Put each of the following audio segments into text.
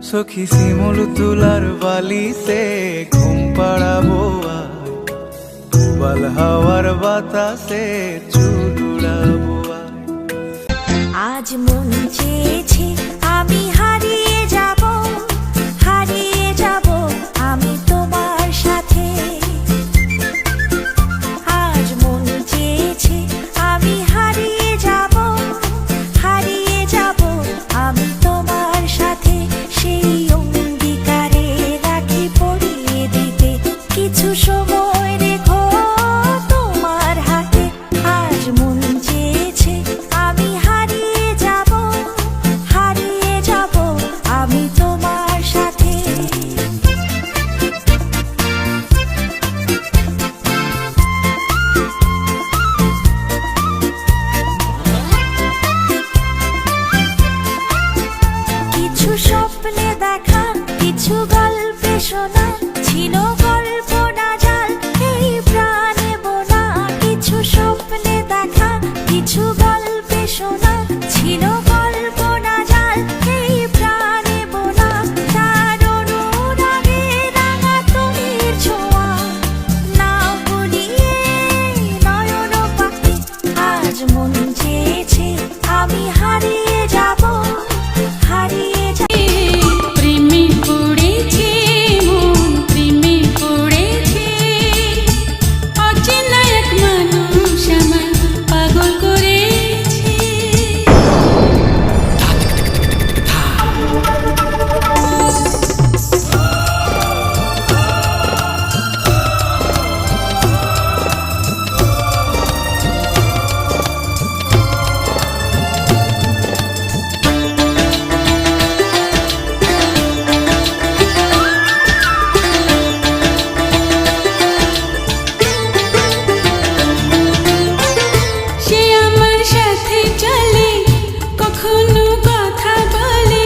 সখী শিমুল তুলার বালিতে ঘুম পাড়াবো আয়, বাল হাওয়ার বাতাসে চুল উড়াবো আয়। আজ মন চেয়েছে আমি হারিয়ে যাব, হারিয়ে যাব আমি তোমার সাথে। আজ মন চেয়েছে আমি হারিয়ে যাব, হারিয়ে যাব আমি তোমার সাথে। সেই অঙ্গীকারে রাখি পরিয়ে দিতে কিছু সময় রেখো তোমার হাতে। আজ মন চেয়েছে আমি হারিয়ে যাব, হারিয়ে যাব আমি তোমার সাথে। কিছু স্বপ্নে দেখা, কিছু গল্পে শোনা, ছিল গল্প না জাল এই প্রাণে বোনা। কিছু স্বপ্নে দেখা, কিছু গল্পে শোনা, ছিল গল্প না জাল এই প্রাণে বোনা। তার অনুরাগে রাঙা তুলির ছোঁয়া, না ভুলিয়ে নয়ন পাখি। আজ মন চেয়েছে আমি হারিয়ে যাব, হারিয়ে যাব। প্রেমে পড়েছে মন, প্রেমে পড়েছে অচেনা এক মানুষ আমায় পাগল করেছে। সে আমার সাথে চলে, কখনো কথা বলে,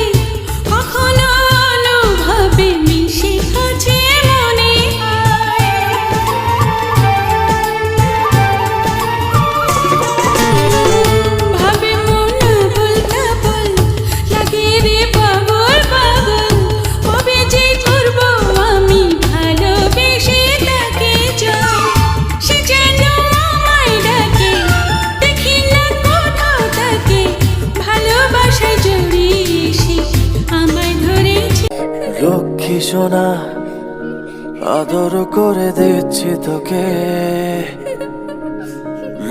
কখনো অনুভবে মিশে আছে মনে হয়। ভাবে মন আবোল তাবোল, লাগে রে পাগল পাগল। কবে যে করবো আমি ভালোবেসে তাকে জয়, সে যেন আমায় ডাকে, দেখি না কোথাও তাকে। ভালোবাসায় জড়িয়ে সে আমায় ধরেছে। লক্ষ্মী সোনা আদর করে দিচ্ছি তোকে,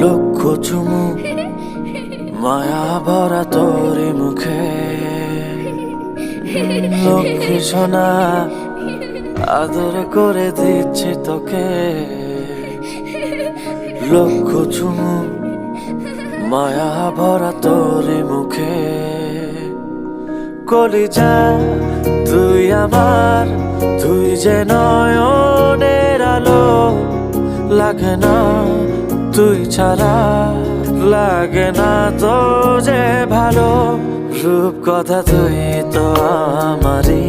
লক্ষ চুমু মায়া ভরা তোরি মুখে। লক্ষ্মী সোনা আদর করে দিচ্ছি তোকে, লক্ষ চুমু মায়া ভরা তোরি মুখে। কলিজা তুই আমার, তুই যে নয়নের আলো, লাগে না তুই ছাড়া, লাগে না তো যে ভালো। রূপ কথা তুই তো আমারই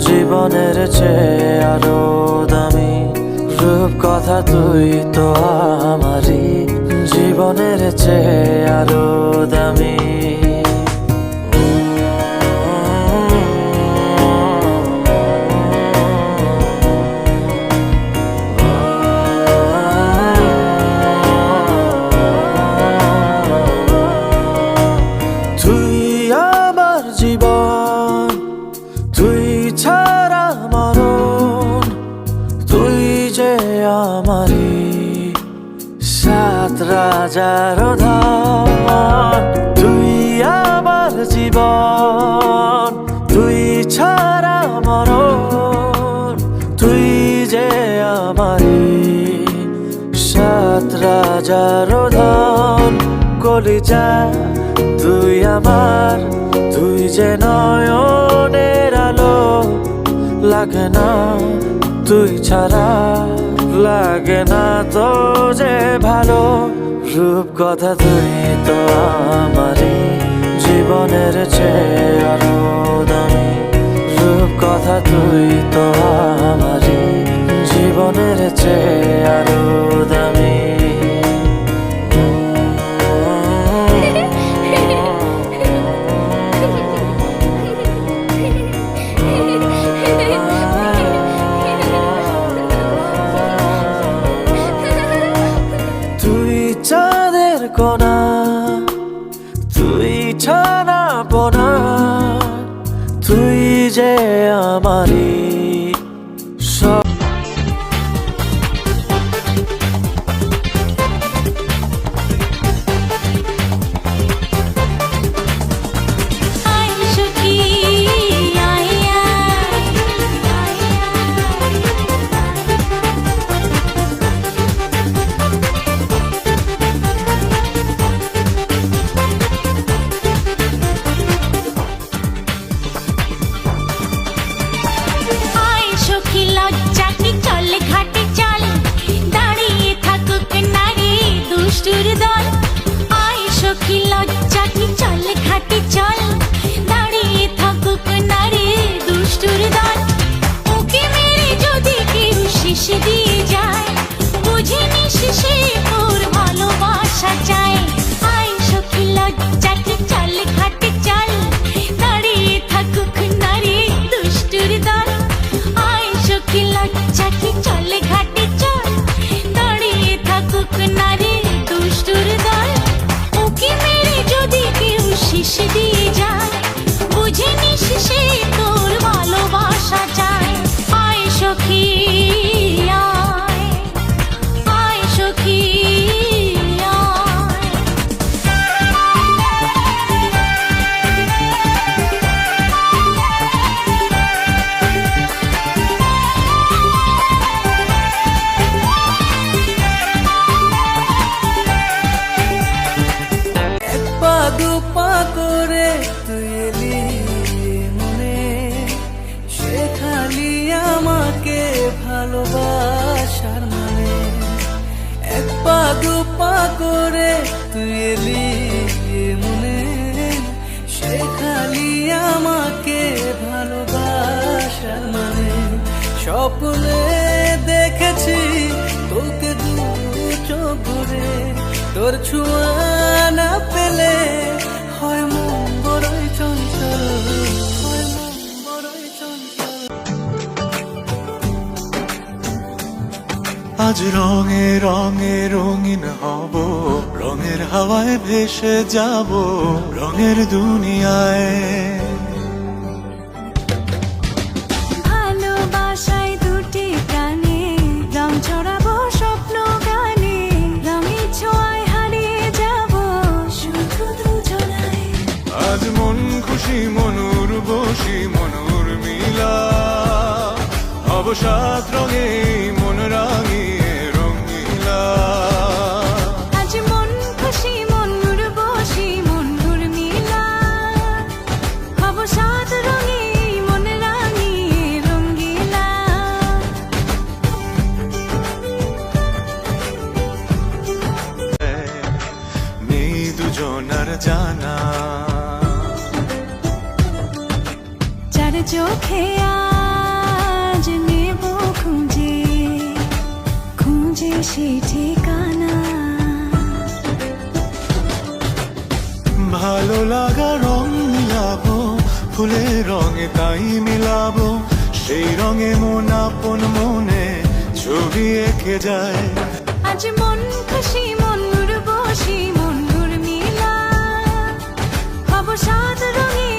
জীবনের চেয়ে আরো দামি। রূপ কথা তুই তো আমারই জীবনের চেয়ে আরো দামি। তুই আমার জীবন, তুই ছাড়া মরণ, তুই যে আমারই সাত রাজার ধন। তুই আমার জীবন, তুই ছাড়া মরণ, তুই যে আমারই সাত রাজার ধন। কলিজা তুই আমার, তুই যে নয়নের আলো, লাগে না তুই ছাড়া, লাগে না তো যে ভালো। রূপ কথা তুই তো আমারই জীবনের চেয়ে আরো দামি। রূপ কথা তুই তো আমারই জীবনের চেয়ে আরো দামি। তুই যে আমারই সব। আয় সখী আয় আয় সখী লজ্জা কি চল ঘাটে চল দাঁড়িয়ে থাকুক নারী দুষ্টুর দল আয় সখী লজ্জা কি চল ঘাটে চল দাঁড়িয়ে থাকুক নারী দুষ্টুর দল ওকে মেরে যদি কেউ শেষ দিয়ে যায় বুঝে নিস সে তোর ভালোবাসা চায় আয় সখী লজ্জা কি চল ঘাটে চল দাঁড়িয়ে থাকুক নারী দুষ্টুর দল আয় সখী লজ্জা কি চল ঘাটে চল দাঁড়িয়ে থাকুক নারী দুষ্টুর দল ওকে মেরে যদি কেউ শেষ দিয়ে যায় বুঝে নিস সে তোর ভালোবাসা চায় আয় সখী আয় আয় সখী আয় এক পা দু পা করে তুই এলি মনে, সে খালি আমাকে ভালোবাসার মানে। এক পা দু পা করে তুই এলি মনে, সে খালি আমাকে ভালোবাসার মানে। স্বপ্নে দেখেছি তোকে দু চোখ ভরে, তোর ছোঁয়া না পেলে হয় মন বড়ই চঞ্চল, হয় মন বড়ই চঞ্চল। আজ রঙে রঙে রঙিন হব, রঙের হাওয়ায় ভেসে যাব, রঙের দুনিয়ায়। ভালোবাসায় দুটি প্রাণে রং ছড়াবো স্বপ্ন গানে রঙে ছোঁয়ায় হারিয়ে যাব শুধু দুজনায় আজ মন খুশি মনুর বসি মনুর মিলা, অবসাদ রঙে মন রাঙিয়ে রঙিলা। আজ মন খুশি মনুর বসি মনুর মিলা অবসাদ রঙে মন রাঙিয়ে রঙ্গিলা নেই দুজনার জানা, চার চোখে আজ নেব খুঁজে খুঁজে সে ঠিকানা ভালো লাগা রং মিলাবো, ফুলের রঙে তাই মিলাবো, সেই রঙে মন আপন মনে ছবি এঁকে যায়। আজ মন খুশি মনুর বসি মনুর মিলা অবসাদ রঙে